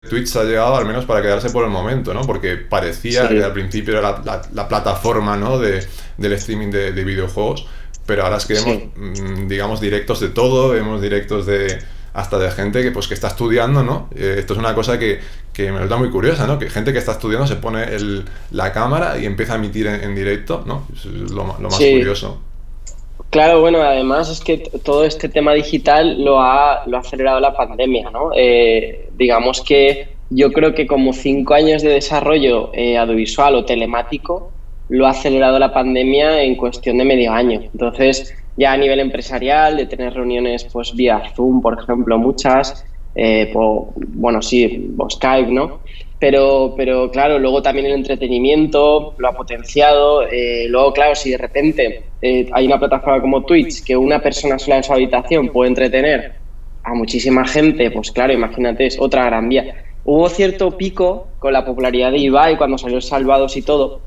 Twitch ha llegado al menos para quedarse por el momento, ¿no? Porque parecía que al Sí, principio era la plataforma, ¿no? Del streaming de videojuegos, pero ahora es que vemos, sí. digamos, directos de todo, vemos directos de hasta de gente que pues que está estudiando, ¿no? Esto es una cosa que me resulta muy curiosa, ¿no? Que gente que está estudiando se pone la cámara y empieza a emitir en directo, ¿no? Eso es lo más Sí, curioso. claro, bueno, además es que todo este tema digital lo ha acelerado la pandemia, ¿no? Digamos que yo creo que como 5 años de desarrollo audiovisual o telemático lo ha acelerado la pandemia en cuestión de medio año. Entonces, ya a nivel empresarial, de tener reuniones pues vía Zoom, por ejemplo, muchas, bueno, sí, o Skype, ¿no? Pero claro, luego también el entretenimiento lo ha potenciado. Luego, claro, si de repente hay una plataforma como Twitch que una persona sola en su habitación puede entretener a muchísima gente, pues claro, imagínate, es otra gran vía. Hubo cierto pico con la popularidad de Ibai cuando salió Salvados y todo,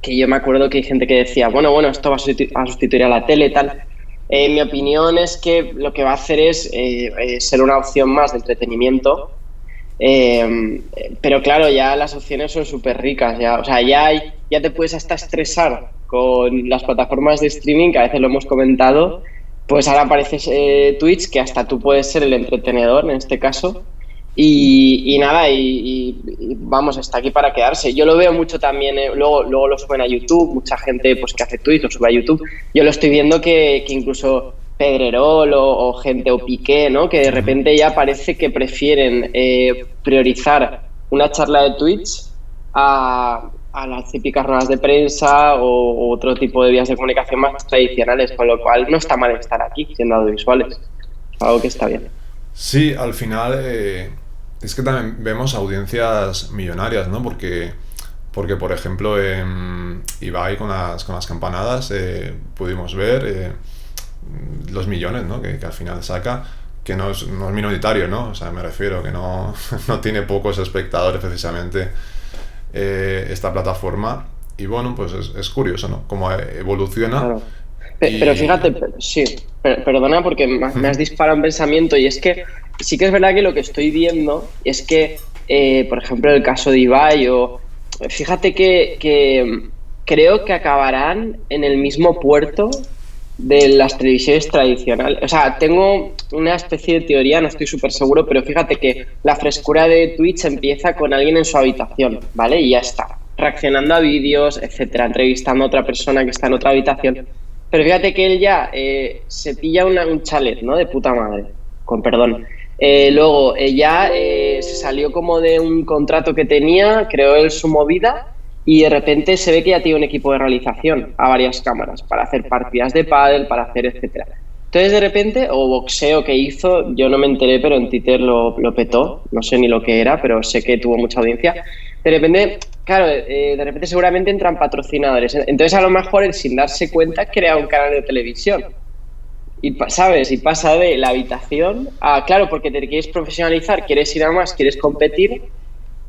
que yo me acuerdo que hay gente que decía, bueno, esto va a sustituir a la tele y tal. Mi opinión es que lo que va a hacer es ser una opción más de entretenimiento, pero claro, ya las opciones son súper ricas, ya, o sea, ya te puedes hasta estresar con las plataformas de streaming, que a veces lo hemos comentado, pues ahora aparece Twitch, que hasta tú puedes ser el entretenedor en este caso, y nada, y vamos, está aquí para quedarse. Yo lo veo mucho también, luego lo suben a YouTube, mucha gente pues que hace Twitch lo sube a YouTube. Yo lo estoy viendo que incluso Pedrerol o gente o Piqué, ¿no? Que de Ujú. repente ya parece que prefieren priorizar una charla de Twitch a las típicas ruedas de prensa o otro tipo de vías de comunicación más tradicionales, con lo cual no está mal estar aquí siendo audiovisuales, algo que está bien. Sí, al final es que también vemos audiencias millonarias, ¿no? Porque por ejemplo, Ibai con las campanadas pudimos ver los millones, ¿no? Que al final saca, que no es minoritario, ¿no? O sea, me refiero que no, no tiene pocos espectadores precisamente esta plataforma. Y bueno, pues es curioso, ¿no? Cómo evoluciona Claro. Pero y... fíjate, sí, perdona porque me has disparado un pensamiento y es que sí que es verdad que lo que estoy viendo es que, por ejemplo, el caso de Ibai o fíjate que creo que acabarán en el mismo puerto de las televisiones tradicionales. O sea, tengo una especie de teoría, no estoy súper seguro, pero fíjate que la frescura de Twitch empieza con alguien en su habitación, ¿vale? Y ya está, reaccionando a vídeos, etcétera, entrevistando a otra persona que está en otra habitación. Pero fíjate que él ya se pilla un chalet, ¿no? De puta madre, con perdón. Luego ya se salió como de un contrato que tenía, creó él su movida y de repente se ve que ya tiene un equipo de realización a varias cámaras para hacer partidas de pádel, para hacer etcétera. Entonces de repente, o boxeo que hizo, yo no me enteré, pero en Twitter lo petó, no sé ni lo que era, pero sé que tuvo mucha audiencia. De repente, claro, de repente seguramente entran patrocinadores. Entonces a lo mejor él sin darse cuenta crea un canal de televisión. Y, ¿sabes? Y pasa de la habitación a, claro, porque te quieres profesionalizar, quieres ir a más, quieres competir.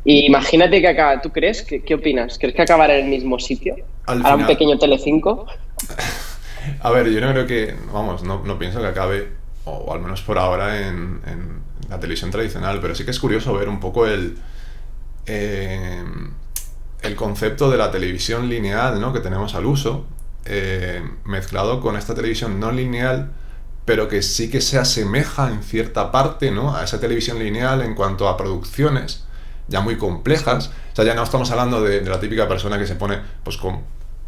Y imagínate que acaba, ¿tú crees? ¿Qué opinas? ¿Crees que acabará en el mismo sitio? Al ¿Hará un final, pequeño Telecinco? a ver, yo no creo que, vamos, no pienso que acabe, o al menos por ahora, en la televisión tradicional, pero sí que es curioso ver un poco eh, el concepto de la televisión lineal, ¿no? Que tenemos al uso, mezclado con esta televisión no lineal, pero que sí que se asemeja en cierta parte, ¿no? A esa televisión lineal en cuanto a producciones ya muy complejas. Sí, O sea, ya no estamos hablando de la típica persona que se pone, pues, como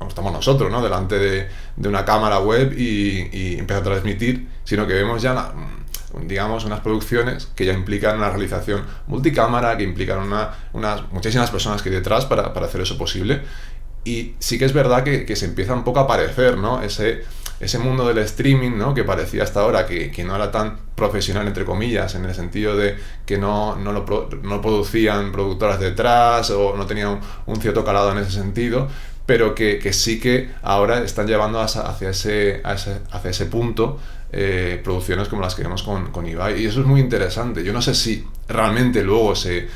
estamos nosotros, ¿no? Delante de una cámara web y empieza a transmitir, sino que vemos ya digamos, unas producciones que ya implican una realización multicámara, que implican muchísimas personas que hay detrás para hacer eso posible. Y sí que es verdad que se empieza un poco a parecer, ¿no? Ese mundo del streaming, ¿no? Que parecía hasta ahora que no era tan profesional, entre comillas, en el sentido de que no producían productoras detrás o no tenía un cierto calado en ese sentido, pero que sí que ahora están llevando hacia ese punto producciones como las que vemos con Ibai. Y eso es muy interesante. Yo no sé si realmente luego se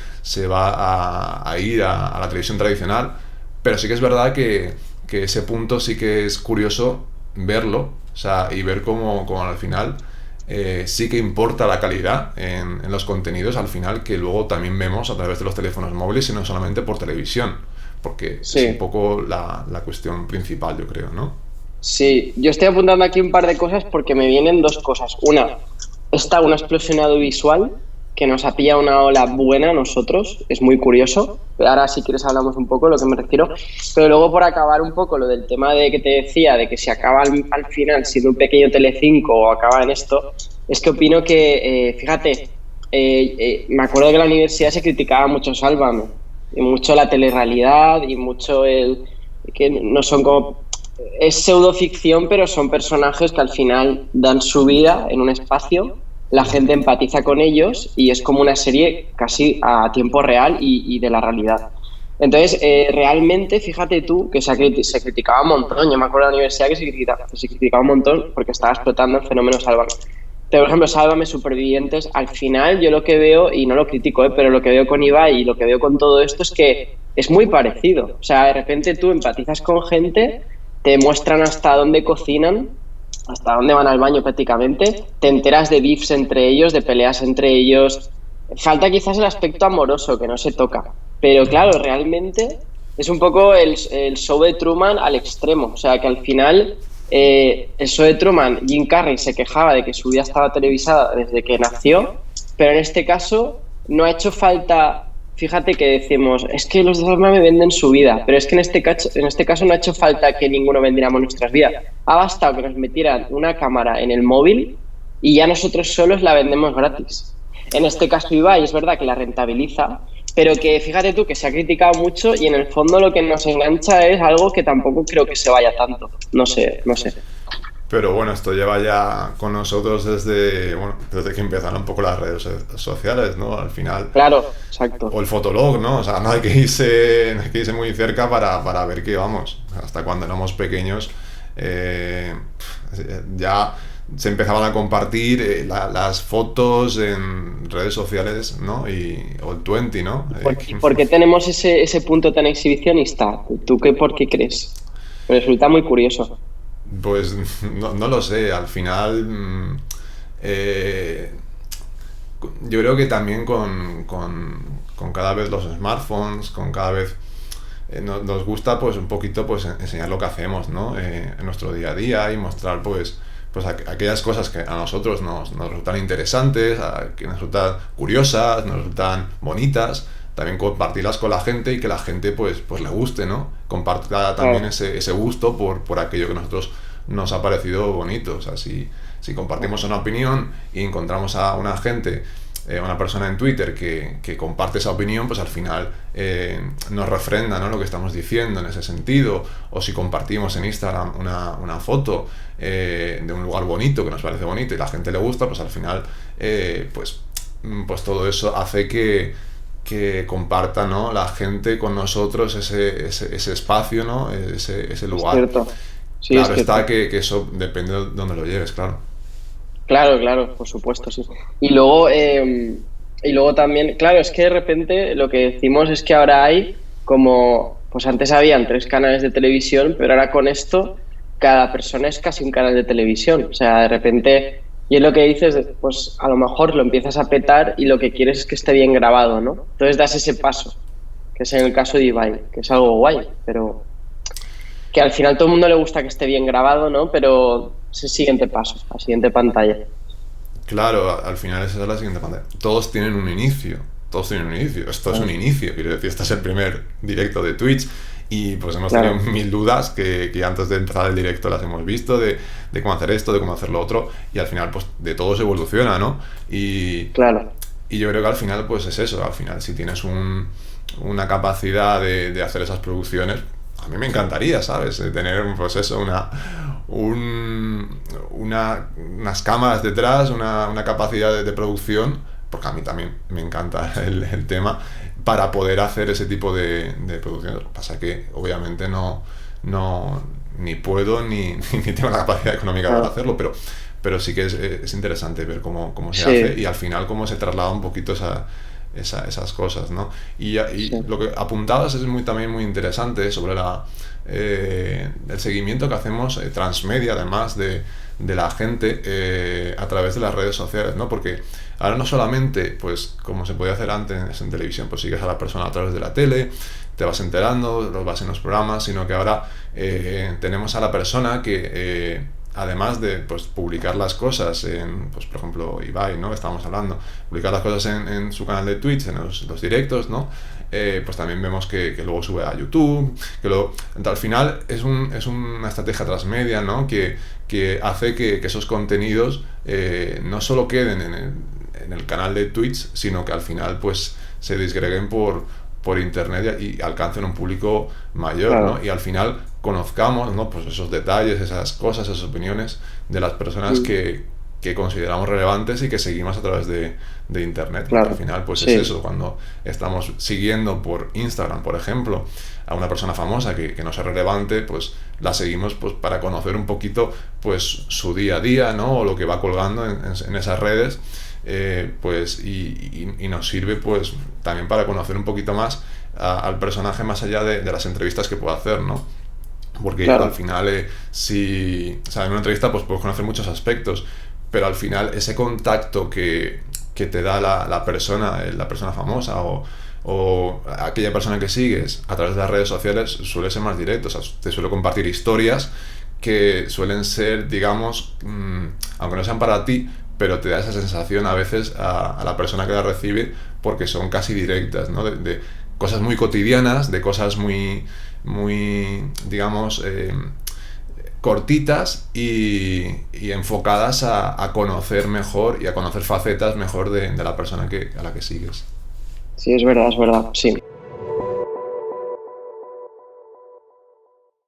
va a ir a la televisión tradicional, pero sí que es verdad que ese punto sí que es curioso verlo, o sea, y ver cómo al final sí que importa la calidad en los contenidos al final que luego también vemos a través de los teléfonos móviles y no solamente por televisión, porque es un Sí. poco la cuestión principal, yo creo, ¿no? Sí, yo estoy apuntando aquí un par de cosas porque me vienen dos cosas. Una, está una explosión audiovisual que nos ha pillado una ola buena a nosotros, es muy curioso. Ahora si quieres hablamos un poco de lo que me refiero. Pero luego por acabar un poco lo del tema de que te decía, de que si acaba al final siendo un pequeño Telecinco o acaba en esto, es que opino que, fíjate, me acuerdo que en la universidad se criticaba mucho Sálvame, y mucho la telerrealidad y mucho el que no son como es pseudoficción, pero son personajes que al final dan su vida en un espacio, la gente empatiza con ellos y es como una serie casi a tiempo real y de la realidad. Entonces, realmente, fíjate tú que se criticaba un montón. Yo me acuerdo de la universidad que se criticaba un montón porque estaba explotando el fenómeno Sálvame. Pero, por ejemplo, Sálvame, Supervivientes, al final yo lo que veo, y no lo critico, pero lo que veo con Ibai y lo que veo con todo esto es que es muy parecido. O sea, de repente tú empatizas con gente, te muestran hasta dónde cocinan, hasta dónde van al baño prácticamente, te enteras de beefs entre ellos, de peleas entre ellos. Falta quizás el aspecto amoroso que no se toca, pero claro, realmente es un poco el show de Truman al extremo, o sea que al final el show de Truman, Jim Carrey se quejaba de que su vida estaba televisada desde que nació, pero en este caso no ha hecho falta. Fíjate que decimos, es que los de Sálvame venden su vida, pero es que en este caso no ha hecho falta que ninguno vendiéramos nuestras vidas. Ha bastado que nos metieran una cámara en el móvil y ya nosotros solos la vendemos gratis. En este caso Ibai es verdad que la rentabiliza, pero que fíjate tú que se ha criticado mucho y en el fondo lo que nos engancha es algo que tampoco creo que se vaya tanto. No sé, no sé. Pero bueno, esto lleva ya con nosotros desde que empezaron un poco las redes sociales, ¿no? Al final, Claro, exacto. o el fotolog, ¿no? O sea, no hay que irse muy cerca para ver que vamos. Hasta cuando éramos pequeños, eh, ya se empezaban a compartir las fotos en redes sociales, ¿no? O el 20, ¿no? ¿Por qué tenemos ese punto tan exhibicionista? ¿Tú por qué crees? Me resulta muy curioso. Pues no lo sé, al final eh, yo creo que también con cada vez los smartphones, con cada vez nos gusta pues un poquito pues enseñar lo que hacemos, ¿no? En nuestro día a día y mostrar pues aquellas cosas que a nosotros nos resultan interesantes, que nos resultan curiosas, nos resultan bonitas, también compartirlas con la gente y que la gente pues le guste, ¿no? Comparta también Claro, ese gusto por aquello que a nosotros nos ha parecido bonito. O sea, si compartimos una opinión y encontramos a una gente, una persona en Twitter que comparte esa opinión, pues al final nos refrenda, ¿no? Lo que estamos diciendo en ese sentido. O si compartimos en Instagram una foto de un lugar bonito que nos parece bonito y la gente le gusta, pues al final pues todo eso hace que comparta, ¿no? La gente con nosotros ese espacio, ¿no? Ese es lugar. cierto. Sí, es Claro está cierto. que eso depende de dónde lo lleves, claro. Claro, claro, por supuesto, sí. Y luego también, claro, es que de repente lo que decimos es que ahora hay como, pues antes habían tres canales de televisión, pero ahora con esto cada persona es casi un canal de televisión. O sea, de repente, y es lo que dices, pues a lo mejor lo empiezas a petar y lo que quieres es que esté bien grabado, ¿no? Entonces das ese paso, que es en el caso de Ibai, que es algo guay, pero que al final todo el mundo le gusta que esté bien grabado, ¿no? Pero es el siguiente paso, la siguiente pantalla. Claro, al final esa es la siguiente pantalla. Todos tienen un inicio. Todos tienen un inicio. Esto es un inicio. Quiero decir, este es el primer directo de Twitch. Y pues hemos tenido Claro, mil dudas que antes de empezar el directo las hemos visto, de cómo hacer esto, de cómo hacer lo otro. Y al final, pues de todo se evoluciona, ¿no? claro. Y yo creo que al final, pues es eso. Al final, si tienes una capacidad de hacer esas producciones, a mí me encantaría, ¿sabes? De tener, pues eso, unas cámaras detrás, una capacidad de producción, porque a mí también me encanta el tema, para poder hacer ese tipo de producciones. Lo que pasa que, obviamente, no ni puedo ni tengo la capacidad económica para Ah, hacerlo, pero sí que es interesante ver cómo se hace sí, y al final cómo se traslada un poquito esas cosas, ¿no? Y Sí. lo que apuntabas es también muy interesante sobre el seguimiento que hacemos transmedia, además de la gente a través de las redes sociales, ¿no? Porque ahora no solamente, pues, como se podía hacer antes en televisión, pues sigues a la persona a través de la tele, te vas enterando, los vas en los programas, sino que ahora tenemos a la persona que además de, pues, publicar las cosas en, pues, por ejemplo, Ibai, ¿no? Estábamos hablando, publicar las cosas en su canal de Twitch, en los directos, ¿no? Pues también vemos que luego sube a YouTube, que luego, al final es una estrategia transmedia, ¿no? Que hace que esos contenidos no solo queden en el canal de Twitch, sino que al final, pues, se disgreguen por internet y alcancen un público mayor, ¿no? Claro. Y al final conozcamos, ¿no? Pues esos detalles, esas cosas, esas opiniones de las personas Mm, que consideramos relevantes y que seguimos a través de internet, porque al claro. final, pues es Sí, eso, cuando estamos siguiendo por Instagram, por ejemplo, a una persona famosa que nos es relevante, pues la seguimos, pues, para conocer un poquito, pues, su día a día, ¿no? O lo que va colgando en esas redes, pues, y nos sirve, pues, también para conocer un poquito más al personaje, más allá de las entrevistas que pueda hacer, ¿no? Porque al claro. final, si, o sea, en una entrevista, pues puedes conocer muchos aspectos, pero al final ese contacto que te da la persona famosa o aquella persona que sigues a través de las redes sociales suele ser más directo, o sea, te suele compartir historias que suelen ser, digamos, aunque no sean para ti, pero te da esa sensación a veces a la persona que la recibe porque son casi directas, ¿no? De cosas muy cotidianas, de cosas muy digamos, cortitas y enfocadas a conocer mejor y a conocer facetas mejor de la persona a la que sigues. Sí, es verdad, sí.